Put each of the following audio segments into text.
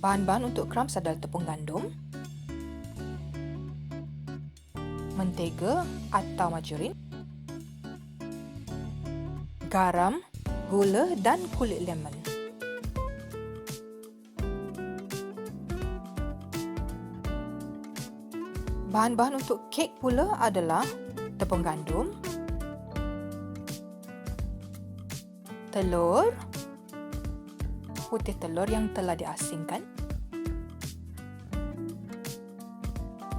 Bahan-bahan untuk Crumbs adalah tepung gandum, mentega atau margarin, garam, gula dan kulit lemon. Bahan-bahan untuk kek pula adalah tepung gandum, telur, putih telur yang telah diasingkan.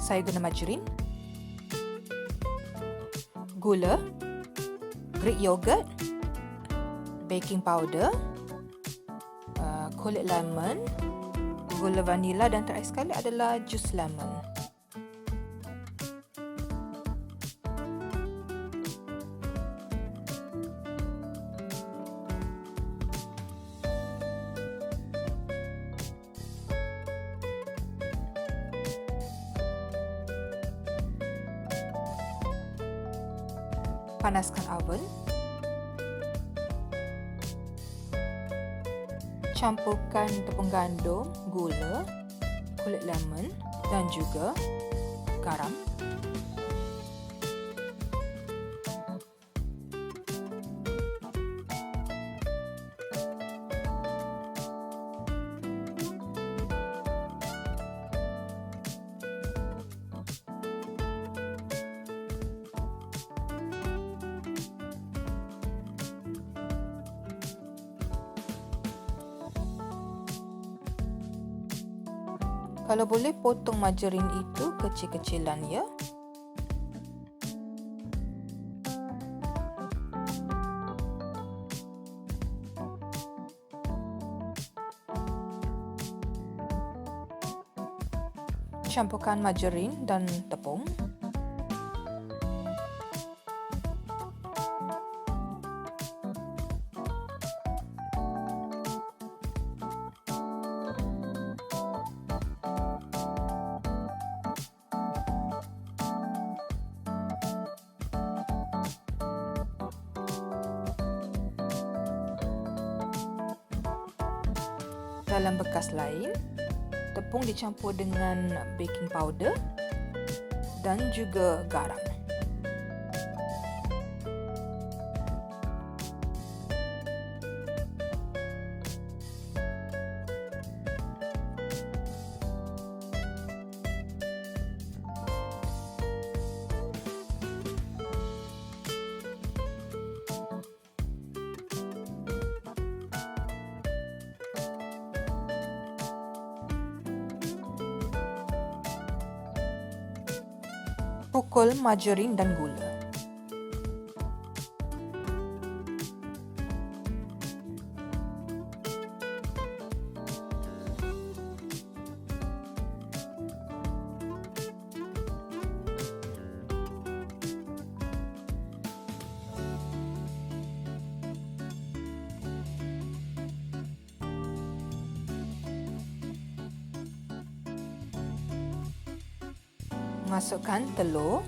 Saya guna margarin, gula, Greek yogurt, baking powder, kulit lemon, gula vanila dan terakhir sekali adalah jus lemon. Panaskan oven. Campurkan tepung gandum, gula, kulit lemon dan juga garam. Kalau boleh potong margarin itu kecil-kecilan ya. Campurkan margarin dan tepung. Dalam bekas lain, tepung dicampur dengan baking powder dan juga garam. Pukul margarin dan gula. Masukkan telur,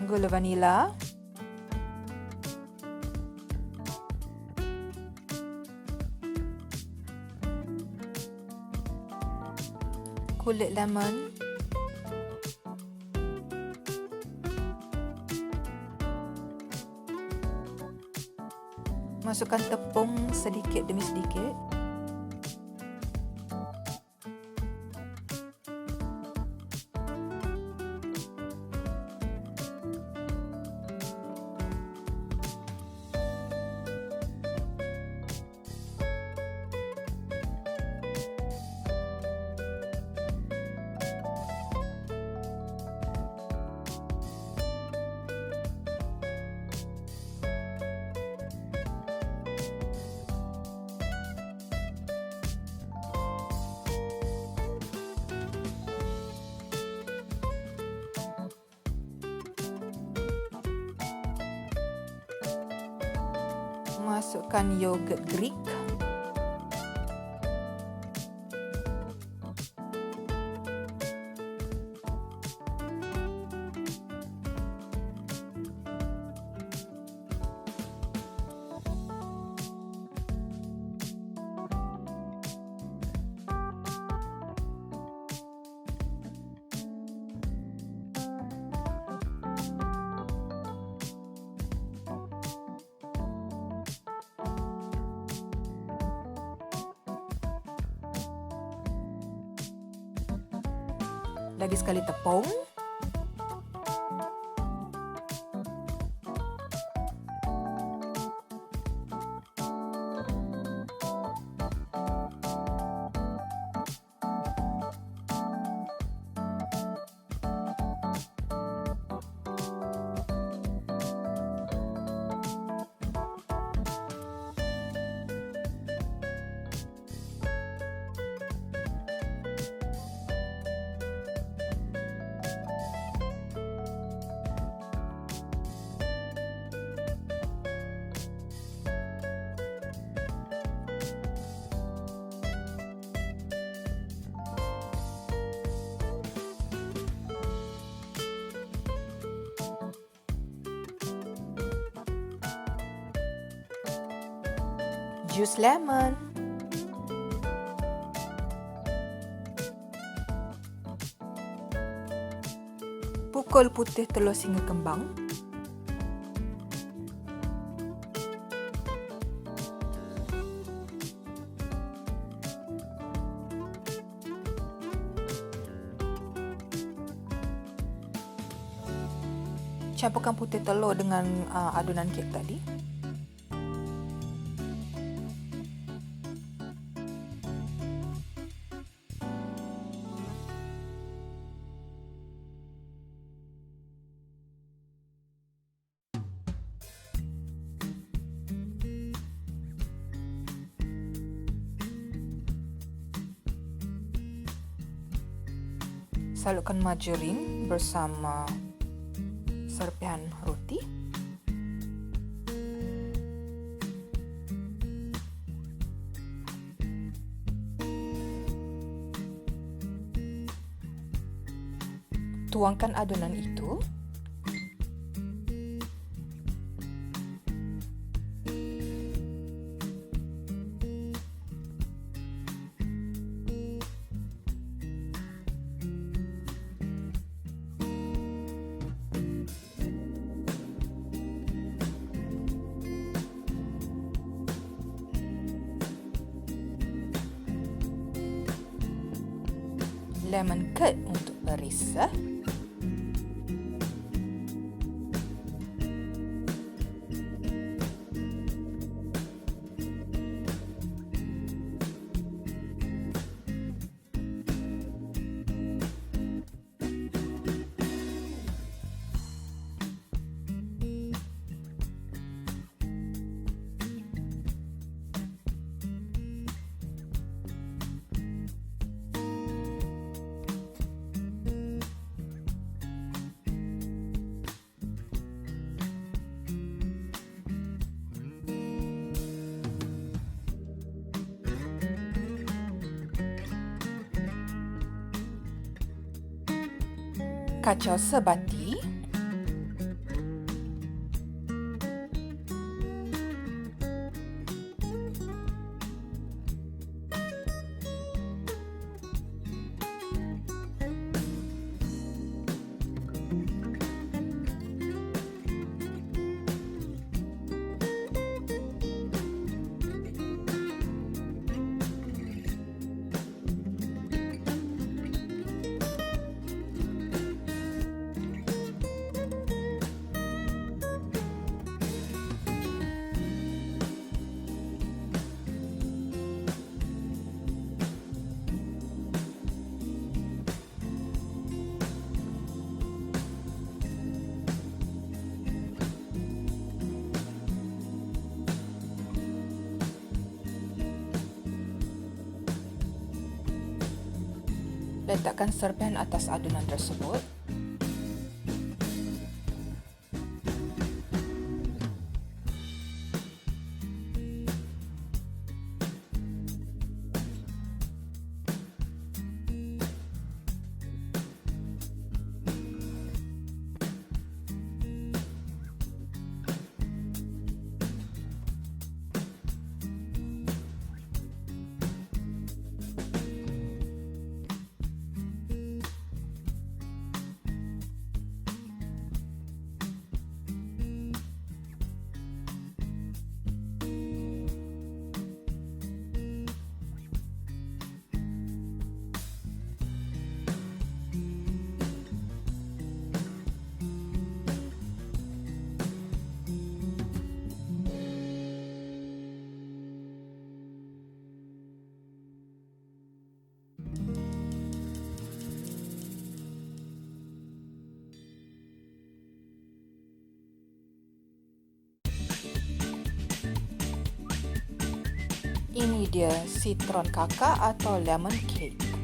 gula vanila, kulit lemon, masukkan tepung sedikit demi sedikit. Masukkan yoghurt Greek. Lagi sekali tepung. Jus lemon. Pukul putih telur hingga kembang. Campurkan putih telur dengan adunan kek tadi. Salurkan margarin bersama serpihan roti. Tuangkan adunan itu. Lemon curd untuk perisa. Kacau sebati. Letakkan serpihan atas adunan tersebut. Ini dia Citronkaka atau lemon cake.